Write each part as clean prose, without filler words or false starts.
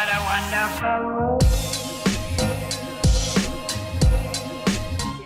What a wonderful.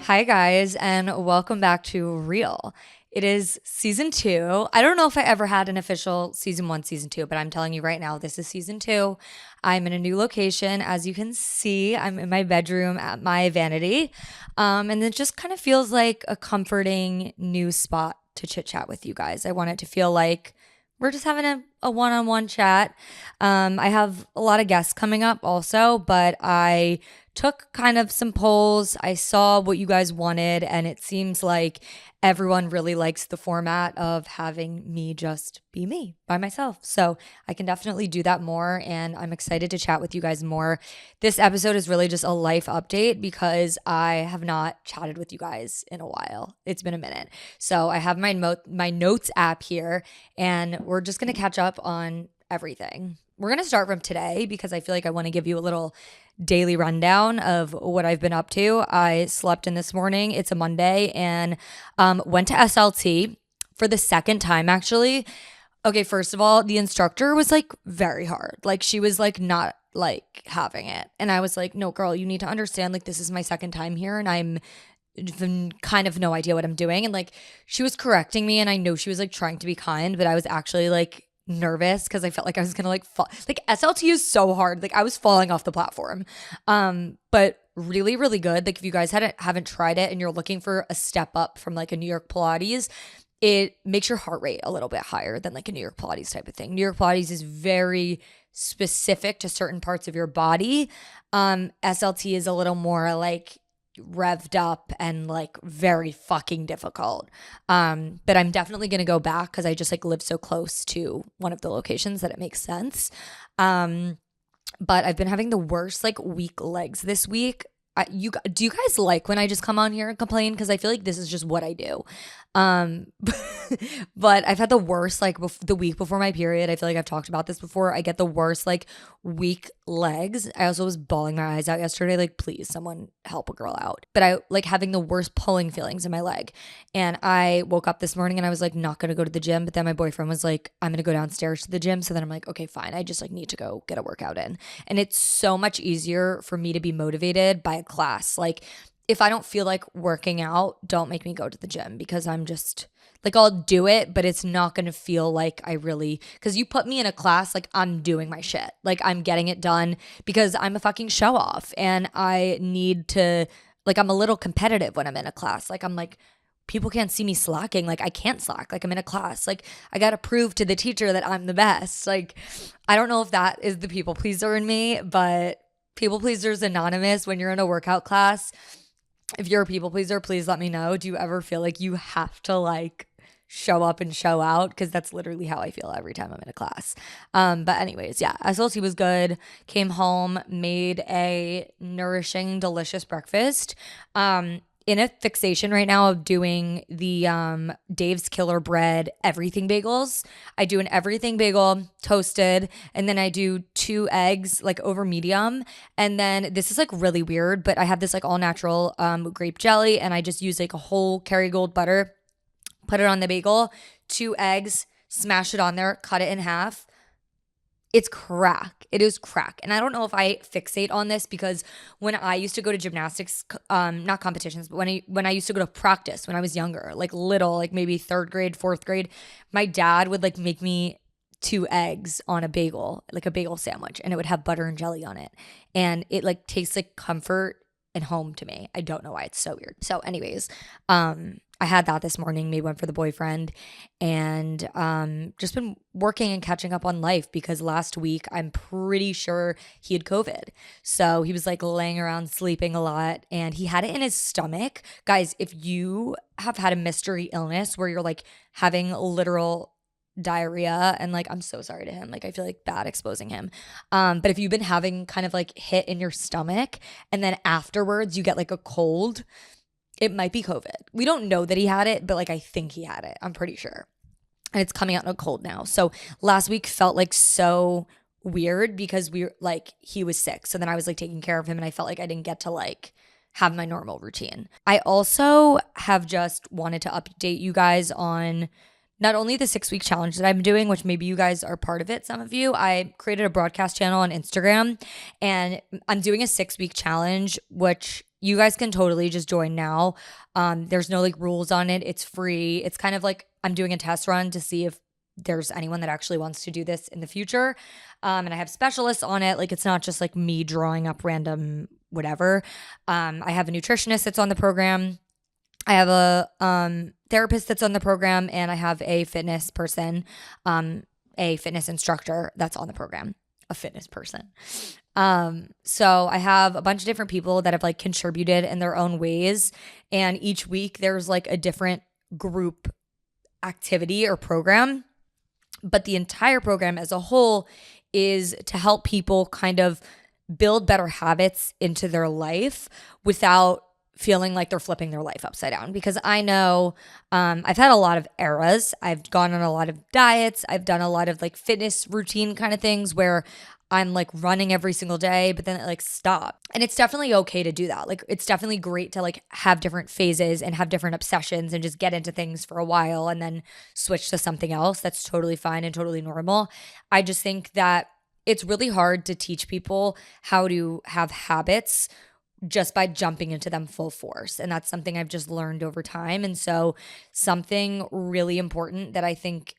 Hi, guys, and welcome back to Real. It is season 2. I don't know if I ever had an official season 1, season 2, but I'm telling you right now, this is season 2. I'm in a new location. As you can see, I'm in my bedroom at my vanity. And it just kind of feels like a comforting new spot to chit chat with you guys. I want it to feel like we're just having a one-on-one chat. I have a lot of guests coming up also, but I took kind of some polls. I saw what you guys wanted, and it seems like everyone really likes the format of having me just be me by myself. So I can definitely do that more, and I'm excited to chat with you guys more. This episode is really just a life update because I have not chatted with you guys in a while. It's been a minute. So I have my notes app here, and we're just going to catch up on everything. We're going to start from today because I feel like I want to give you a little daily rundown of what I've been up to. I slept in this morning. It's a Monday, and went to SLT for the second time, actually. Okay, first of all, the instructor was like very hard. Like she was like not like having it. And I was like, no, girl, you need to understand, like, this is my second time here and I'm kind of no idea what I'm doing. And like she was correcting me and I know she was like trying to be kind, but I was actually like nervous because I felt like I was gonna like fall. Like SLT is so hard. Like I was falling off the platform. But really, really good. Like if you guys haven't tried it and you're looking for a step up from like a New York Pilates, it makes your heart rate a little bit higher than like a New York Pilates type of thing. New York Pilates is very specific to certain parts of your body. SLT is a little more like revved up and like very fucking difficult. But I'm definitely gonna go back because I just like live so close to one of the locations that it makes sense. But I've been having the worst like weak legs this week. Do you guys like when I just come on here and complain? Because I feel like this is just what I do. But I've had the worst like the week before my period. I feel like I've talked about this before. I get the worst like weak legs. I also was bawling my eyes out yesterday. Like, please, someone help a girl out. But I like having the worst pulling feelings in my leg. And I woke up this morning and I was like not gonna go to the gym. But then my boyfriend was like, I'm gonna go downstairs to the gym. So then I'm like, okay, fine. I just like need to go get a workout in. And it's so much easier for me to be motivated by a class. Like if I don't feel like working out, don't make me go to the gym because I'm just like, I'll do it, but it's not going to feel like I really, because you put me in a class, like I'm doing my shit. Like I'm getting it done because I'm a fucking show off and I need to, like, I'm a little competitive when I'm in a class. Like I'm like, people can't see me slacking. Like I can't slack. Like I'm in a class. Like I got to prove to the teacher that I'm the best. Like I don't know if that is the people pleaser in me, but people pleasers anonymous when you're in a workout class. If you're a people pleaser, please let me know. Do you ever feel like you have to like show up and show out? Because that's literally how I feel every time I'm in a class. But anyways, yeah, SLT was good. Came home, made a nourishing, delicious breakfast. In a fixation right now of doing the Dave's Killer Bread everything bagels. I do an everything bagel toasted, and then I do 2 eggs like over medium. And then this is like really weird, but I have this like all natural grape jelly, and I just use like a whole Kerrygold butter, put it on the bagel, 2 eggs, smash it on there, cut it in half. It's crack. It is crack. And I don't know if I fixate on this because when I used to go to gymnastics, not competitions, but when I used to go to practice when I was younger, like little, like maybe 3rd grade, 4th grade, my dad would like make me 2 eggs on a bagel, like a bagel sandwich, and it would have butter and jelly on it. And it like tastes like comfort and home to me. I don't know why. It's so weird. So anyways, I had that this morning, made one for the boyfriend, and just been working and catching up on life because last week I'm pretty sure he had COVID. So he was like laying around sleeping a lot and he had it in his stomach. Guys, if you have had a mystery illness where you're like having literal diarrhea, and like I'm so sorry to him, like I feel like bad exposing him, but if you've been having kind of like hit in your stomach and then afterwards you get like a cold, it might be COVID. We don't know that he had it, but like I think he had it. I'm pretty sure. And it's coming out in a cold now. So last week felt like so weird because he was sick. So then I was like taking care of him and I felt like I didn't get to like have my normal routine. I also have just wanted to update you guys on not only the 6-week challenge that I'm doing, which maybe you guys are part of it, some of you, I created a broadcast channel on Instagram and I'm doing a 6-week challenge, which you guys can totally just join now. There's no like rules on it. It's free. It's kind of like I'm doing a test run to see if there's anyone that actually wants to do this in the future. And I have specialists on it. Like it's not just like me drawing up random whatever. I have a nutritionist that's on the program. I have a therapist that's on the program, and I have a fitness person, a fitness instructor that's on the program, a fitness person. So I have a bunch of different people that have like contributed in their own ways, and each week there's like a different group activity or program, but the entire program as a whole is to help people kind of build better habits into their life without feeling like they're flipping their life upside down. Because I know I've had a lot of eras. I've gone on a lot of diets. I've done a lot of like fitness routine kind of things where I'm like running every single day, but then it like stopped. And it's definitely okay to do that. Like it's definitely great to like have different phases and have different obsessions and just get into things for a while and then switch to something else. That's totally fine and totally normal. I just think that it's really hard to teach people how to have habits just by jumping into them full force. And that's something I've just learned over time. And so something really important that I think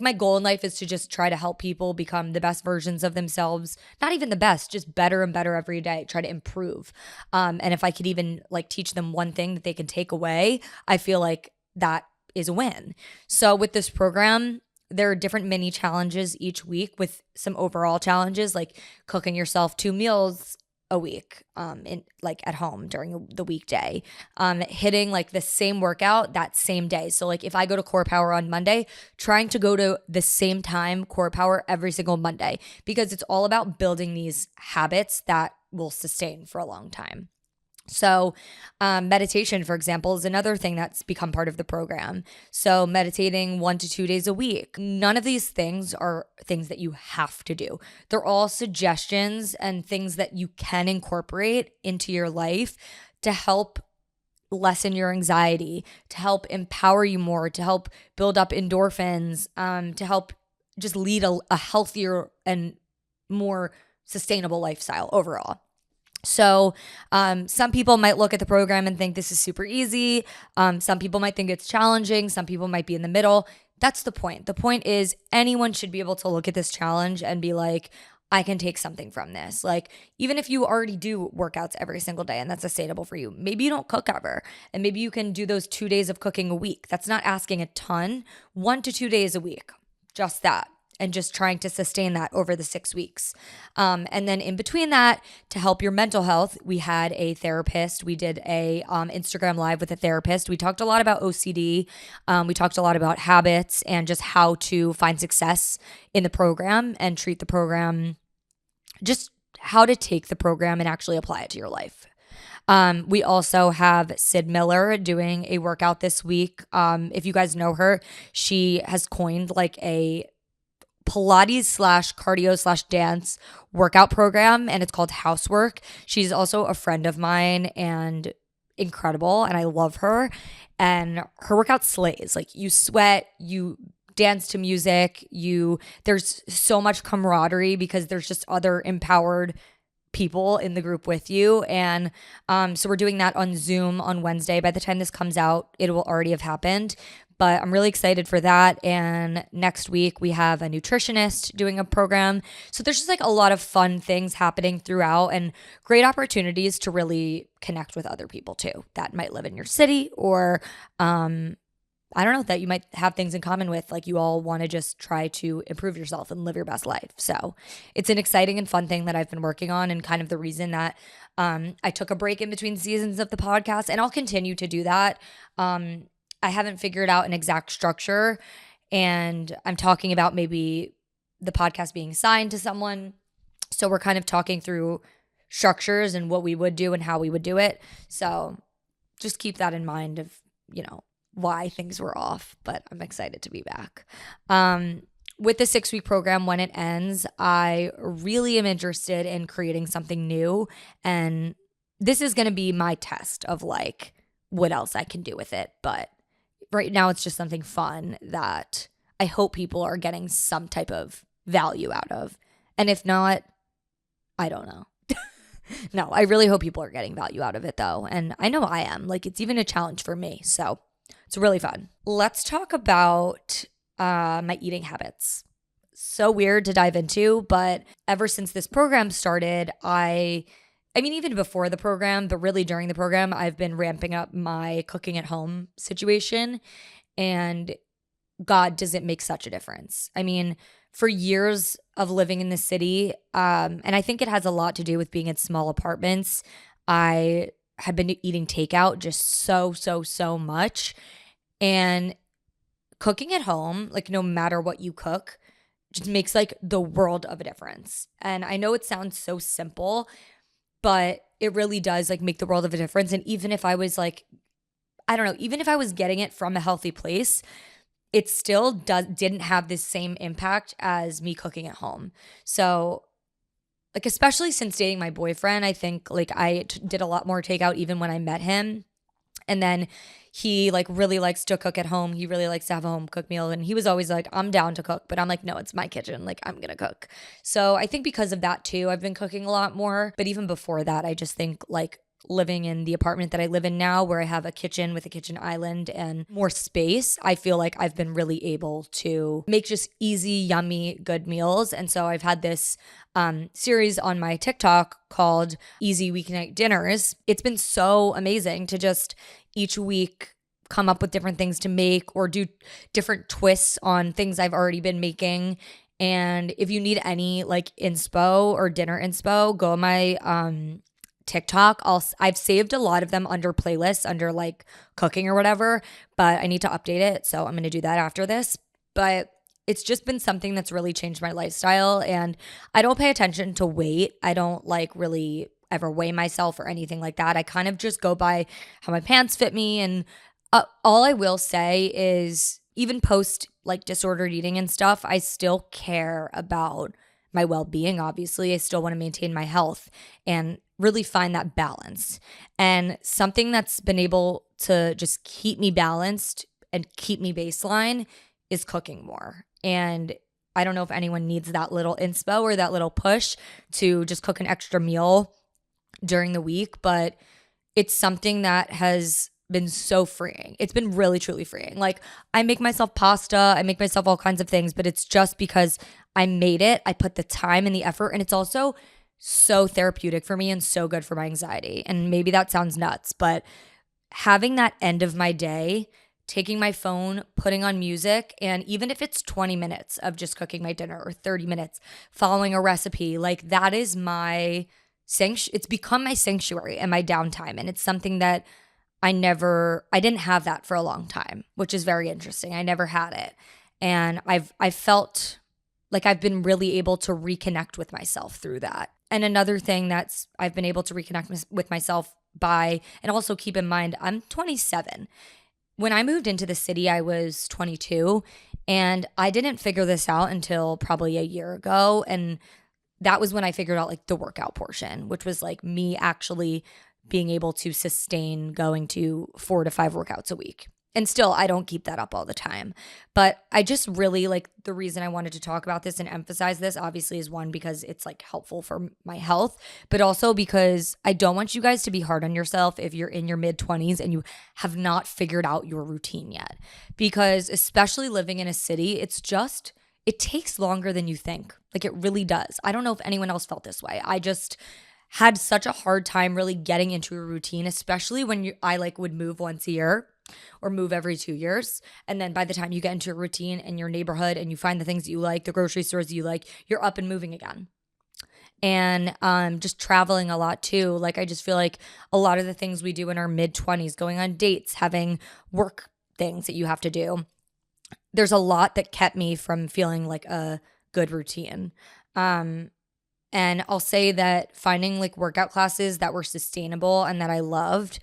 my goal in life is to just try to help people become the best versions of themselves. Not even the best, just better and better every day, try to improve. And if I could even like teach them one thing that they can take away, I feel like that is a win. So with this program, there are different mini challenges each week with some overall challenges like cooking yourself 2 meals a week in like at home during the weekday, hitting like the same workout that same day. So like if I go to Core Power on Monday, trying to go to the same time Core Power every single Monday, because it's all about building these habits that will sustain for a long time. So meditation, for example, is another thing that's become part of the program. So meditating 1 to 2 days a week. None of these things are things that you have to do. They're all suggestions and things that you can incorporate into your life to help lessen your anxiety, to help empower you more, to help build up endorphins, to help just lead a healthier and more sustainable lifestyle overall. So some people might look at the program and think this is super easy. Some people might think it's challenging. Some people might be in the middle. That's the point. The point is anyone should be able to look at this challenge and be like, I can take something from this. Like even if you already do workouts every single day and that's sustainable for you, maybe you don't cook ever. And maybe you can do those 2 days of cooking a week. That's not asking a ton. 1 to 2 days a week, just that. And just trying to sustain that over the 6 weeks. And then in between that, to help your mental health, we had a therapist. We did a Instagram live with a therapist. We talked a lot about OCD. We talked a lot about habits and just how to find success in the program and treat the program, just how to take the program and actually apply it to your life. We also have Sid Miller doing a workout this week. If you guys know her, she has coined like a Pilates / cardio / dance workout program, and it's called Housework. She's also a friend of mine and incredible, and I love her. And her workout slays. Like you sweat, you dance to music, there's so much camaraderie because there's just other empowered people in the group with you. And so we're doing that on Zoom on Wednesday. By the time this comes out, it will already have happened. But I'm really excited for that. And next week we have a nutritionist doing a program. So there's just like a lot of fun things happening throughout and great opportunities to really connect with other people too that might live in your city or I don't know, that you might have things in common with, like you all want to just try to improve yourself and live your best life. So it's an exciting and fun thing that I've been working on and kind of the reason that I took a break in between seasons of the podcast, and I'll continue to do that. I haven't figured out an exact structure, and I'm talking about maybe the podcast being signed to someone. So we're kind of talking through structures and what we would do and how we would do it. So just keep that in mind of, why things were off, but I'm excited to be back. With the 6-week program, when it ends, I really am interested in creating something new. And this is going to be my test of like what else I can do with it. But right now it's just something fun that I hope people are getting some type of value out of. And if not, I don't know. No, I really hope people are getting value out of it though. And I know I am. Like, it's even a challenge for me. So it's really fun. Let's talk about my eating habits. So weird to dive into, but ever since this program started, I mean, even before the program, but really during the program, I've been ramping up my cooking at home situation. And God, does it make such a difference? I mean, for years of living in the city, and I think it has a lot to do with being in small apartments, I had been eating takeout just so much. And cooking at home, like no matter what you cook, just makes like the world of a difference. And I know it sounds so simple, but it really does like make the world of a difference. And even if I was like, I don't know, even if I was getting it from a healthy place, it still didn't have this same impact as me cooking at home. So like, especially since dating my boyfriend, I think like I did a lot more takeout even when I met him. And then he like really likes to cook at home. He really likes to have a home cooked meal. And he was always like, I'm down to cook. But I'm like, no, it's my kitchen. Like, I'm going to cook. So I think because of that too, I've been cooking a lot more. But even before that, I just think like living in the apartment that I live in now, where I have a kitchen with a kitchen island and more space, I feel like I've been really able to make just easy, yummy, good meals. And so I've had this series on my TikTok called Easy Weeknight Dinners. It's been so amazing to just each week come up with different things to make or do different twists on things I've already been making. And if you need any like inspo or dinner inspo, go on my TikTok. I've saved a lot of them under playlists under like cooking or whatever, but I need to update it. So I'm going to do that after this. But it's just been something that's really changed my lifestyle. And I don't pay attention to weight. I don't like really ever weigh myself or anything like that. I kind of just go by how my pants fit me. And all I will say is even post like disordered eating and stuff, I still care about my well-being. Obviously, I still want to maintain my health and really find that balance. And something that's been able to just keep me balanced and keep me baseline is cooking more. And I don't know if anyone needs that little inspo or that little push to just cook an extra meal during the week, but it's something that has been so freeing. It's been really, truly freeing. Like, I make myself pasta, I make myself all kinds of things, but it's just because I made it. I put the time and the effort, and it's also so therapeutic for me and so good for my anxiety. And maybe that sounds nuts, but having that end of my day, taking my phone, putting on music, and even if it's 20 minutes of just cooking my dinner or 30 minutes, following a recipe, like that is my it's become my sanctuary and my downtime. And it's something that I didn't have that for a long time, which is very interesting. I never had it. And I felt like I've been really able to reconnect with myself through that. And another thing I've been able to reconnect with myself by, and also keep in mind, I'm 27. When I moved into the city, I was 22, and I didn't figure this out until probably a year ago. And that was when I figured out like the workout portion, which was like me actually being able to sustain going to 4 to 5 workouts a week. And still, I don't keep that up all the time. But I just really like, the reason I wanted to talk about this and emphasize this obviously is one, because it's like helpful for my health, but also because I don't want you guys to be hard on yourself if you're in your mid-20s and you have not figured out your routine yet. Because especially living in a city, it takes longer than you think. Like, it really does. I don't know if anyone else felt this way. I just had such a hard time really getting into a routine, especially when I like would move once a year or move every 2 years. And then by the time you get into a routine in your neighborhood and you find the things that you like, the grocery stores you like, you're up and moving again. And just traveling a lot too. Like, I just feel like a lot of the things we do in our mid-20s, going on dates, having work things that you have to do, there's a lot that kept me from feeling like a good routine. And I'll say that finding like workout classes that were sustainable and that I loved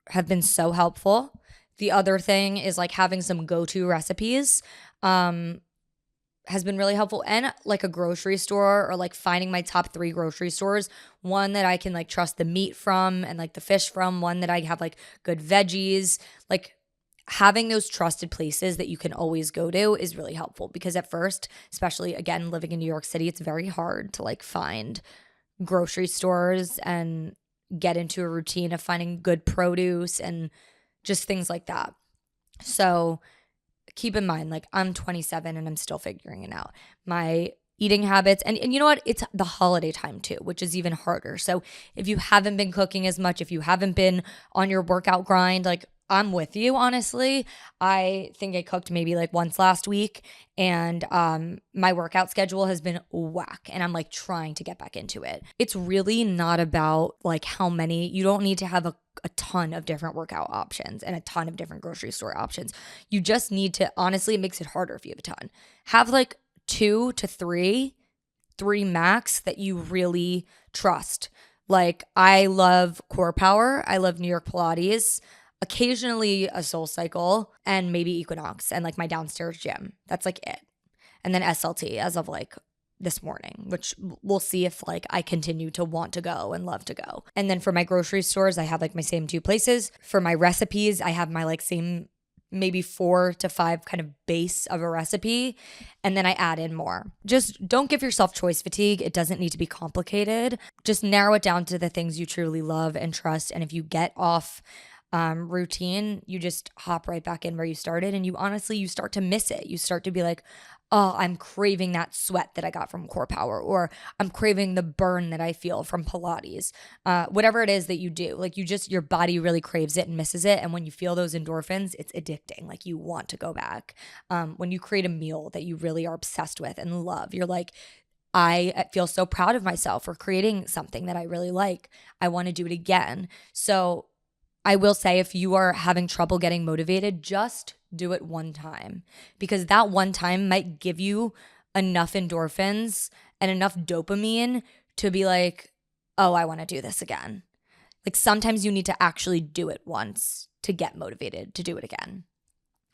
have been so helpful. The other thing is like having some go-to recipes has been really helpful. And like a grocery store, or like finding my top 3 grocery stores, one that I can like trust the meat from and like the fish from, one that I have like good veggies. Like, having those trusted places that you can always go to is really helpful, because at first, especially again living in New York City, it's very hard to like find grocery stores and get into a routine of finding good produce and just things like that. So keep in mind, like, I'm 27 and I'm still figuring it out. My eating habits, and you know what? It's the holiday time too, which is even harder. So if you haven't been cooking as much, if you haven't been on your workout grind, like, I'm with you, honestly. I think I cooked maybe like once last week, and my workout schedule has been whack, and I'm like trying to get back into it. It's really not about like how many, you don't need to have a ton of different workout options and a ton of different grocery store options. You just need to, honestly, it makes it harder if you have a ton. Have like 2 to 3, 3 max that you really trust. Like, I love Core Power. I love New York Pilates, occasionally a Soul Cycle, and maybe Equinox, and like my downstairs gym. That's like it. And then SLT as of like this morning, which we'll see if like I continue to want to go and love to go. And then for my grocery stores, I have like my same 2 places. For my recipes, I have my like same maybe 4 to 5 kind of base of a recipe, and then I add in more. Just don't give yourself choice fatigue. It doesn't need to be complicated. Just narrow it down to the things you truly love and trust. And if you get off routine, you just hop right back in where you started, and you start to miss it. You start to be like, oh, I'm craving that sweat that I got from Core Power, or I'm craving the burn that I feel from Pilates. Whatever it is that you do, like, your body really craves it and misses it. And when you feel those endorphins, it's addicting. Like, you want to go back. When you create a meal that you really are obsessed with and love, you're like, I feel so proud of myself for creating something that I really like. I want to do it again. So I will say, if you are having trouble getting motivated, just do it one time, because that one time might give you enough endorphins and enough dopamine to be like, oh, I want to do this again. Like, sometimes you need to actually do it once to get motivated to do it again.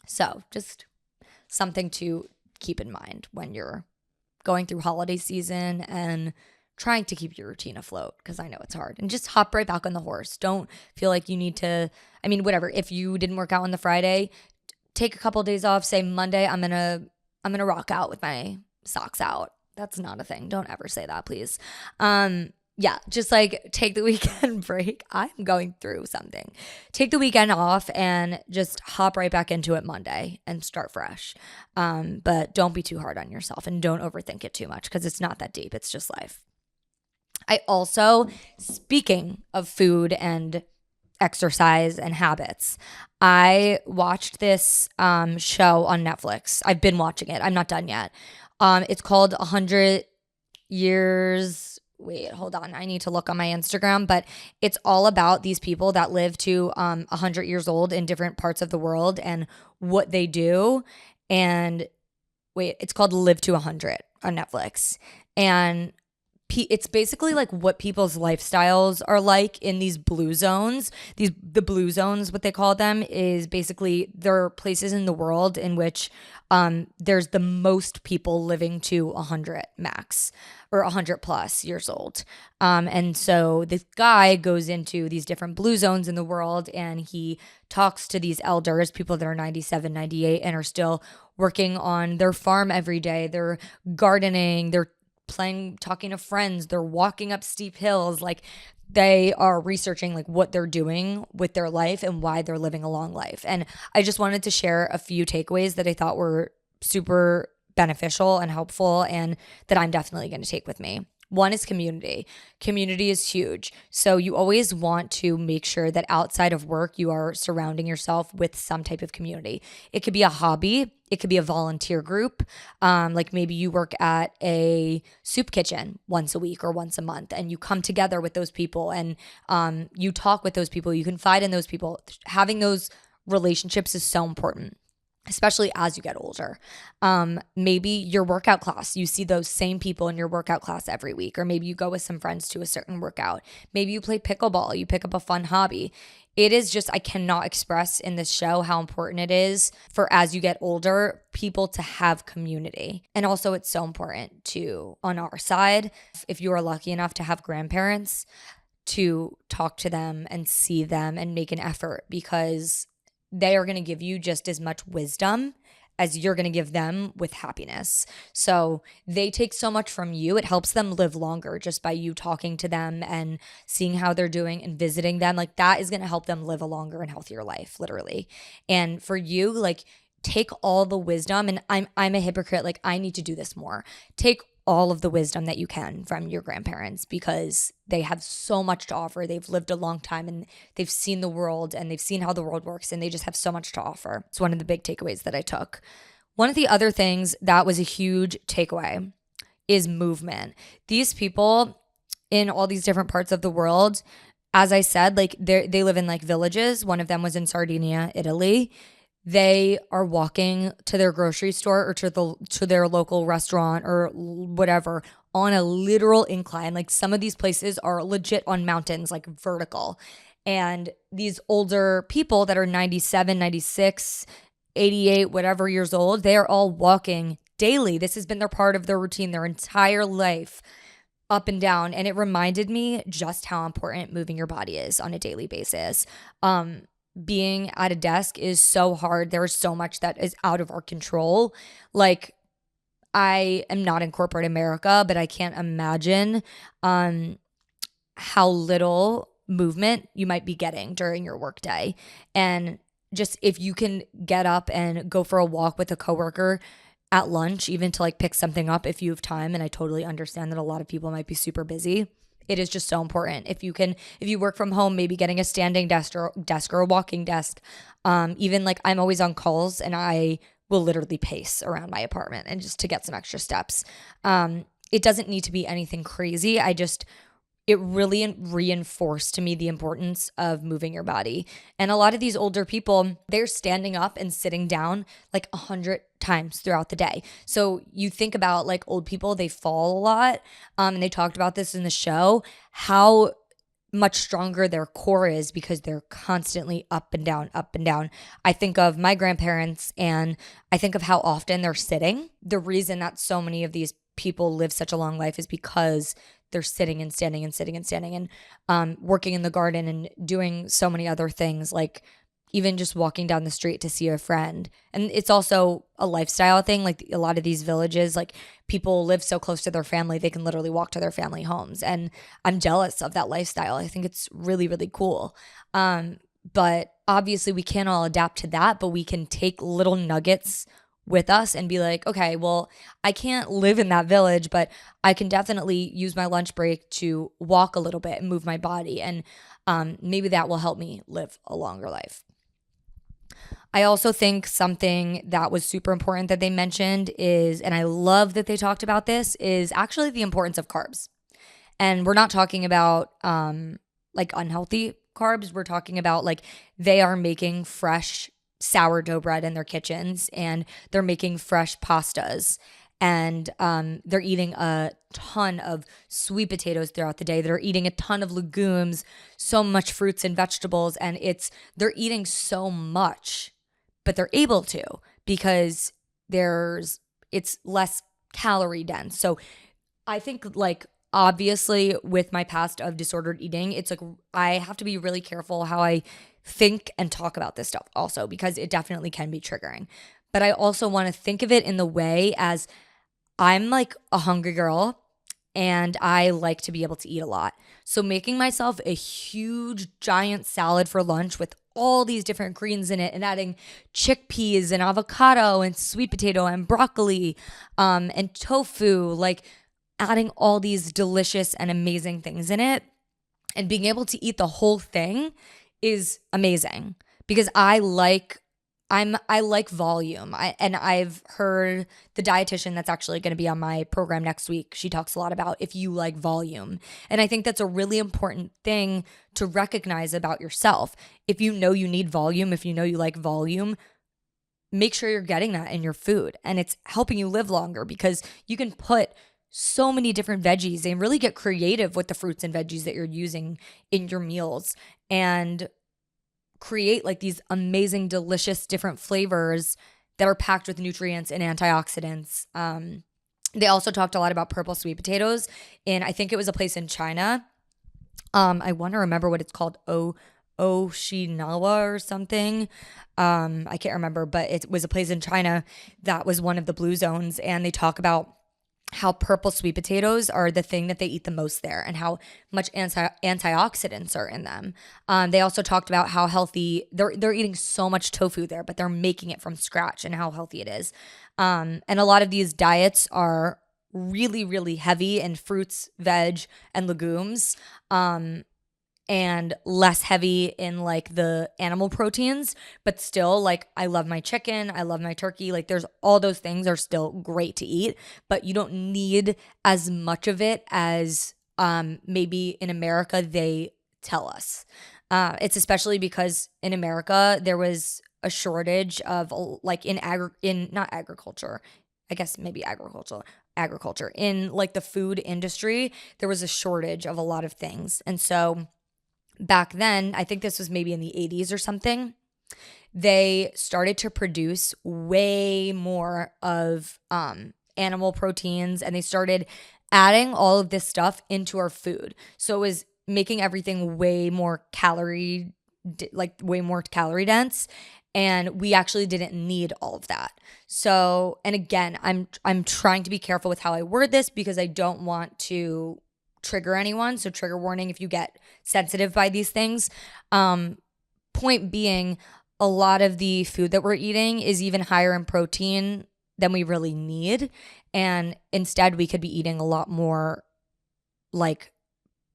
So just something to keep in mind when you're going through holiday season and trying to keep your routine afloat, because I know it's hard. And just hop right back on the horse. Don't feel like you need to, I mean, whatever. If you didn't work out on the Friday, take a couple of days off. Say Monday, I'm gonna rock out with my socks out. That's not a thing. Don't ever say that, please. Yeah, just like take the weekend break. I'm going through something. Take the weekend off and just hop right back into it Monday and start fresh. But don't be too hard on yourself, and don't overthink it too much, because it's not that deep. It's just life. I also, speaking of food and exercise and habits, I watched this show on Netflix. I've been watching it. I'm not done yet. It's called 100 Years. Wait, hold on. I need to look on my Instagram, but it's all about these people that live to 100 years old in different parts of the world and what they do. And wait, it's called Live to 100 on Netflix. And it's basically like what people's lifestyles are like in these blue zones. The blue zones, what they call them, is basically they're places in the world in which there's the most people living to 100 max, or 100 plus years old. And so this guy goes into these different blue zones in the world, and he talks to these elders, people that are 97, 98, and are still working on their farm every day. They're gardening, they're playing, talking to friends, they're walking up steep hills. Like, they are researching like what they're doing with their life and why they're living a long life. And I just wanted to share a few takeaways that I thought were super beneficial and helpful, and that I'm definitely going to take with me. One is community. Community is huge. So you always want to make sure that outside of work, you are surrounding yourself with some type of community. It could be a hobby. It could be a volunteer group. Like, maybe you work at a soup kitchen once a week or once a month, and you come together with those people, and you talk with those people. You confide in those people. Having those relationships is so important, especially as you get older. Maybe your workout class, you see those same people in your workout class every week, or maybe you go with some friends to a certain workout. Maybe you play pickleball, you pick up a fun hobby. It is just, I cannot express in this show how important it is for, as you get older, people to have community. And also, it's so important to, on our side, if you are lucky enough to have grandparents, to talk to them and see them and make an effort, because they are going to give you just as much wisdom as you're going to give them with happiness. So they take so much from you. It helps them live longer just by you talking to them and seeing how they're doing and visiting them. Like that is going to help them live a longer and healthier life, literally. And for you, like take all the wisdom, and I'm a hypocrite. Like I need to do this more. Take all of the wisdom that you can from your grandparents because they have so much to offer. They've lived a long time and they've seen the world and they've seen how the world works and they just have so much to offer. It's one of the big takeaways that I took. One of the other things that was a huge takeaway is movement. These people in all these different parts of the world, as I said, like they live in like villages. One of them was in Sardinia, Italy. They are walking to their grocery store or to their local restaurant or whatever on a literal incline. Like some of these places are legit on mountains, like vertical. And these older people that are 97, 96, 88, whatever years old, they are all walking daily. This has been their part of their routine their entire life, up and down. And it reminded me just how important moving your body is on a daily basis. Being at a desk is so hard. There's so much that is out of our control. Like I am not in corporate America, but I can't imagine how little movement you might be getting during your workday. And just if you can get up and go for a walk with a coworker at lunch, even to like pick something up if you have time. And I totally understand that a lot of people might be super busy. It is just so important. If you work from home, maybe getting a standing desk or a walking desk. Even like I'm always on calls and I will literally pace around my apartment and just to get some extra steps. It doesn't need to be anything crazy. It really reinforced to me the importance of moving your body. And a lot of these older people, they're standing up and sitting down like 100 times throughout the day. So you think about like old people, they fall a lot. And they talked about this in the show, how much stronger their core is because they're constantly up and down, up and down. I think of my grandparents and I think of how often they're sitting. The reason that so many of these people live such a long life is because they're sitting and standing and sitting and standing and working in the garden and doing so many other things, like even just walking down the street to see a friend. And it's also a lifestyle thing. Like a lot of these villages, like people live so close to their family, they can literally walk to their family homes. And I'm jealous of that lifestyle. I think it's really, really cool. But obviously we can't all adapt to that, but we can take little nuggets with us and be like, okay, well, I can't live in that village, but I can definitely use my lunch break to walk a little bit and move my body. And maybe that will help me live a longer life. I also think something that was super important that they mentioned is, and I love that they talked about this, is actually the importance of carbs. And we're not talking about like unhealthy carbs. We're talking about like they are making fresh sourdough bread in their kitchens and they're making fresh pastas and they're eating a ton of sweet potatoes throughout the day. They're eating a ton of legumes, so much fruits and vegetables, and they're eating so much, but they're able to because it's less calorie dense. So I think like obviously with my past of disordered eating, it's like I have to be really careful how I think and talk about this stuff also because it definitely can be triggering. But I also want to think of it in the way as I'm like a hungry girl and I like to be able to eat a lot. So making myself a huge giant salad for lunch with all these different greens in it and adding chickpeas and avocado and sweet potato and broccoli and tofu, like adding all these delicious and amazing things in it and being able to eat the whole thing is amazing because I like volume. And I've heard the dietitian that's actually going to be on my program next week. She talks a lot about if you like volume. And I think that's a really important thing to recognize about yourself. If you know you need volume, if you know you like volume, make sure you're getting that in your food. And it's helping you live longer because you can put so many different veggies and really get creative with the fruits and veggies that you're using in your meals and create like these amazing, delicious, different flavors that are packed with nutrients and antioxidants. They also talked a lot about purple sweet potatoes, and I think it was a place in China. I want to remember what it's called. Oshinawa or something. I can't remember, but it was a place in China that was one of the blue zones. And they talk about how purple sweet potatoes are the thing that they eat the most there and how much antioxidants are in them. They also talked about how healthy they're eating so much tofu there, but they're making it from scratch and how healthy it is. And a lot of these diets are really, really heavy in fruits, veg, and legumes. And less heavy in like the animal proteins, but still like I love my chicken, I love my turkey. Like there's all those things are still great to eat, but you don't need as much of it as maybe in America they tell us. It's especially because in America there was a shortage of like in not agriculture, I guess maybe agriculture in like the food industry, there was a shortage of a lot of things. And so back then, I think this was maybe in the 80s or something, they started to produce way more of animal proteins and they started adding all of this stuff into our food. So it was making everything way more calorie dense, and we actually didn't need all of that. So, and again, I'm trying to be careful with how I word this because I don't want to trigger anyone. So trigger warning if you get sensitive by these things. Point being, a lot of the food that we're eating is even higher in protein than we really need. And instead we could be eating a lot more like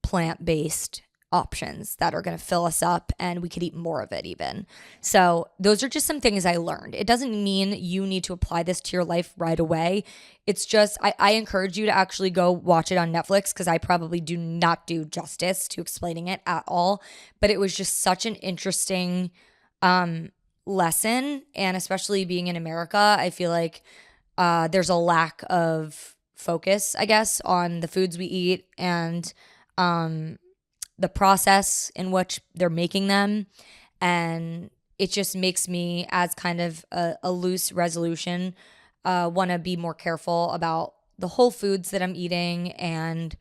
plant-based options that are going to fill us up and we could eat more of it even. So those are just some things I learned. It doesn't mean you need to apply this to your life right away. It's just, I encourage you to actually go watch it on Netflix because I probably do not do justice to explaining it at all. But it was just such an interesting lesson. And especially being in America, I feel like there's a lack of focus, I guess, on the foods we eat and the process in which they're making them. And it just makes me, as kind of a loose resolution, want to be more careful about the whole foods that I'm eating and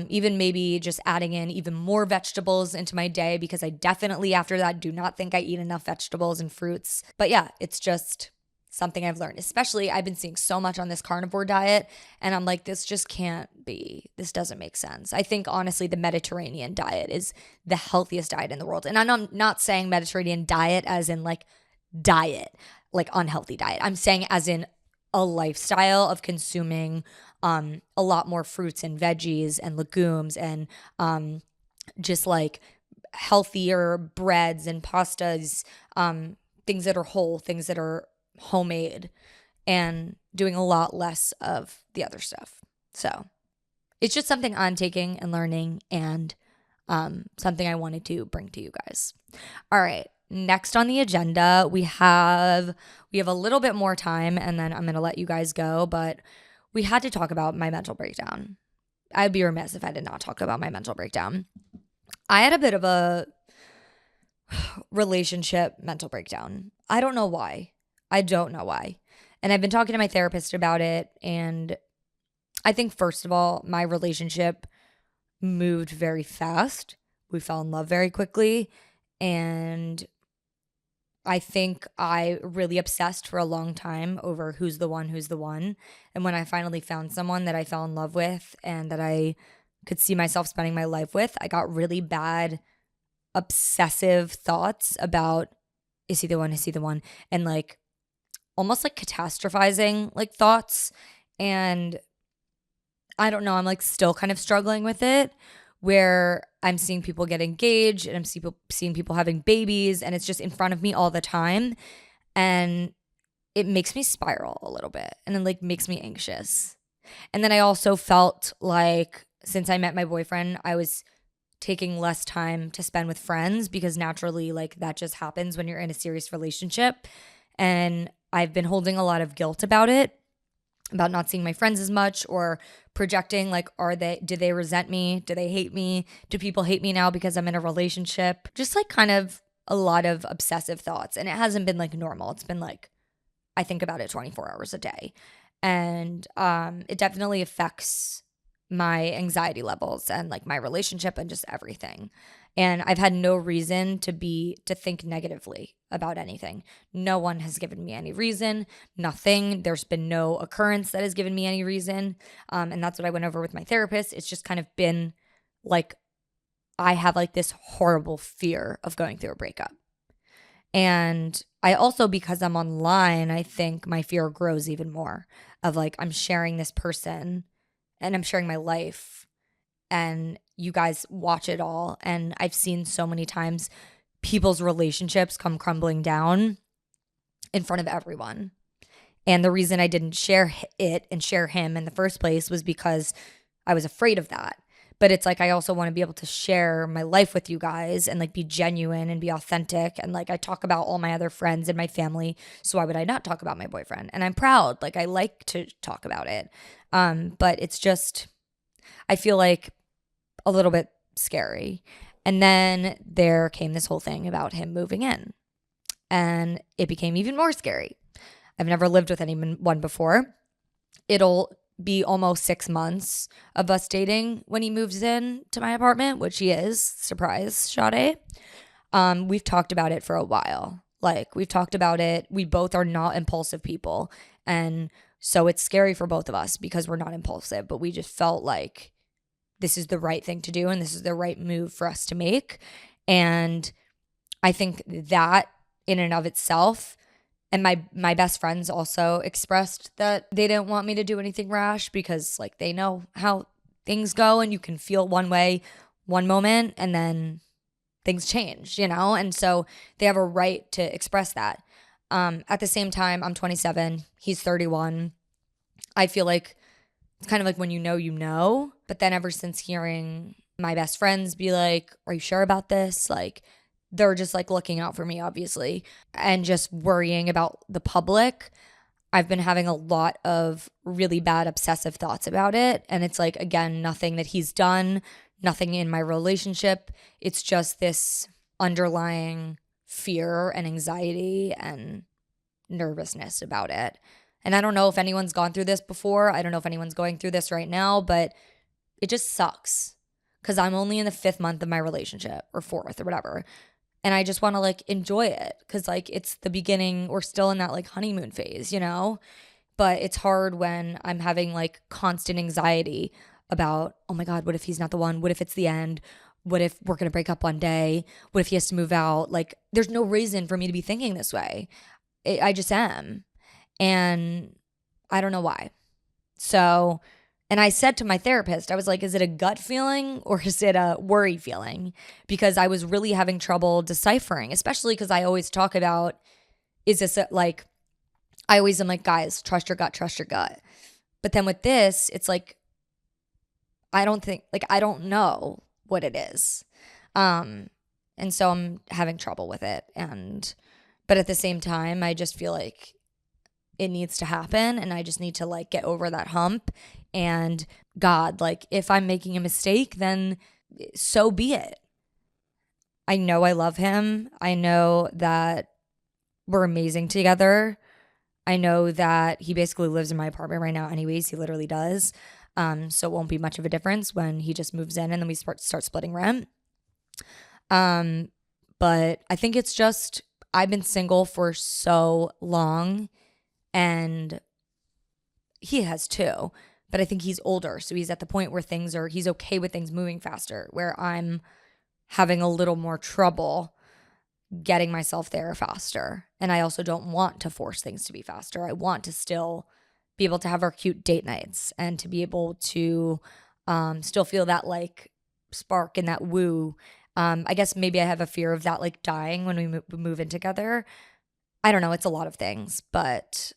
even maybe just adding in even more vegetables into my day because I definitely after that do not think I eat enough vegetables and fruits. But yeah, it's just something I've learned, especially I've been seeing so much on this carnivore diet and I'm like, this just can't be, this doesn't make sense. I think honestly, the Mediterranean diet is the healthiest diet in the world. And I'm not saying Mediterranean diet as in like diet, like unhealthy diet. I'm saying as in a lifestyle of consuming a lot more fruits and veggies and legumes and just like healthier breads and pastas, things that are whole, things that are homemade, and doing a lot less of the other stuff. So it's just something I'm taking and learning and something I wanted to bring to you guys. All right. Next on the agenda, we have a little bit more time and then I'm going to let you guys go, but we had to talk about my mental breakdown. I'd be remiss if I did not talk about my mental breakdown. I had a bit of a relationship mental breakdown. I don't know why. And I've been talking to my therapist about it. And I think, first of all, my relationship moved very fast. We fell in love very quickly. And I think I really obsessed for a long time over who's the one. And when I finally found someone that I fell in love with and that I could see myself spending my life with, I got really bad, obsessive thoughts about, is he the one? And like, almost like catastrophizing like thoughts. And I don't know, I'm like still kind of struggling with it where I'm seeing people get engaged and I'm seeing people having babies and it's just in front of me all the time. And it makes me spiral a little bit and it like makes me anxious. And then I also felt like since I met my boyfriend, I was taking less time to spend with friends because naturally like that just happens when you're in a serious relationship. And I've been holding a lot of guilt about it, about not seeing my friends as much or projecting like, do they resent me? Do they hate me? Do people hate me now because I'm in a relationship? Just like kind of a lot of obsessive thoughts. And it hasn't been like normal. It's been like, I think about it 24 hours a day. And it definitely affects my anxiety levels and like my relationship and just everything. And I've had no reason to think negatively about anything. No one has given me any reason, nothing. There's been no occurrence that has given me any reason. And that's what I went over with my therapist. It's just kind of been like, I have like this horrible fear of going through a breakup. And I also, because I'm online, I think my fear grows even more of like, I'm sharing this person and I'm sharing my life and you guys watch it all. And I've seen so many times people's relationships come crumbling down in front of everyone. And the reason I didn't share it and share him in the first place was because I was afraid of that. But it's like I also want to be able to share my life with you guys and like be genuine and be authentic. And like I talk about all my other friends and my family. So why would I not talk about my boyfriend? And I'm proud. Like I like to talk about it. But it's just, I feel like a little bit scary. And then there came this whole thing about him moving in. And it became even more scary. I've never lived with anyone before. It'll be almost 6 months of us dating when he moves in to my apartment, which he is. Surprise, Sade. We've talked about it for a while. Like, we've talked about it. We both are not impulsive people. And so it's scary for both of us because we're not impulsive, but we just felt like this is the right thing to do and this is the right move for us to make. And I think that in and of itself, and my best friends also expressed that they didn't want me to do anything rash because like they know how things go and you can feel one way one moment and then things change, you know? And so they have a right to express that. At the same time, I'm 27, he's 31. I feel like it's kind of like when you know. But then ever since hearing my best friends be like, are you sure about this? Like, they're just like looking out for me, obviously, and just worrying about the public. I've been having a lot of really bad obsessive thoughts about it. And it's like, again, nothing that he's done, nothing in my relationship. It's just this underlying fear and anxiety and nervousness about it. And I don't know if anyone's gone through this before. I don't know if anyone's going through this right now, but it just sucks because I'm only in the 5th month of my relationship or 4th or whatever. And I just want to like enjoy it because like it's the beginning. We're still in that like honeymoon phase, you know? But it's hard when I'm having like constant anxiety about, oh my God, what if he's not the one? What if it's the end? What if we're going to break up one day? What if he has to move out? Like there's no reason for me to be thinking this way. I just am. And I don't know why. So, and I said to my therapist, I was like, is it a gut feeling or is it a worry feeling? Because I was really having trouble deciphering, especially because I always talk about, is this like, I always am like, guys, trust your gut, trust your gut. But then with this, it's like, I don't know what it is. And so I'm having trouble with it. But at the same time, I just feel like it needs to happen and I just need to like get over that hump. And God, like if I'm making a mistake, then so be it. I know I love him. I know that we're amazing together. I know that he basically lives in my apartment right now anyways. He literally does. So it won't be much of a difference when he just moves in and then we start splitting rent. But I think it's just, I've been single for so long and he has too, but I think he's older. So he's at the point where he's okay with things moving faster, where I'm having a little more trouble getting myself there faster. And I also don't want to force things to be faster. I want to still be able to have our cute date nights and to be able to still feel that like spark and that woo. I guess maybe I have a fear of that like dying when we move in together. I don't know. It's a lot of things, but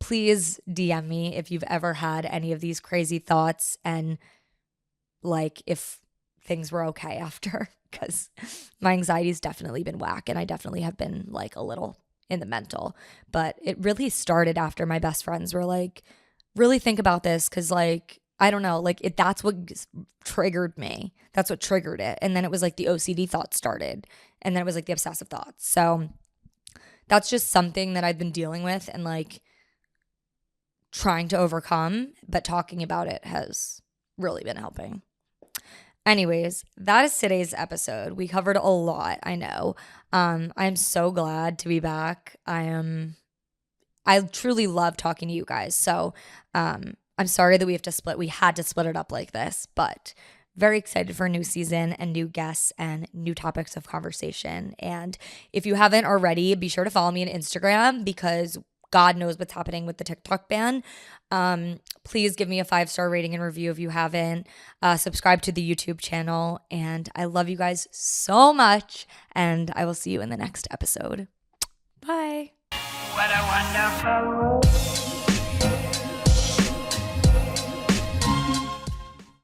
please DM me if you've ever had any of these crazy thoughts and like if things were okay after, because my anxiety's definitely been whack and I definitely have been like a little in the mental. But it really started after my best friends were like, really think about this because like, I don't know, like that's what triggered me. That's what triggered it. And then it was like the OCD thoughts started and then it was like the obsessive thoughts. So that's just something that I've been dealing with and like trying to overcome, but talking about it has really been helping. Anyways, that is today's episode. We covered a lot, I know. I'm so glad to be back. I truly love talking to you guys. So I'm sorry that we had to split it up like this, but very excited for a new season and new guests and new topics of conversation. And if you haven't already, be sure to follow me on Instagram because God knows what's happening with the TikTok ban. Please give me a 5-star rating and review if you haven't. Subscribe to the YouTube channel. And I love you guys so much. And I will see you in the next episode. Bye. What a wonderful world.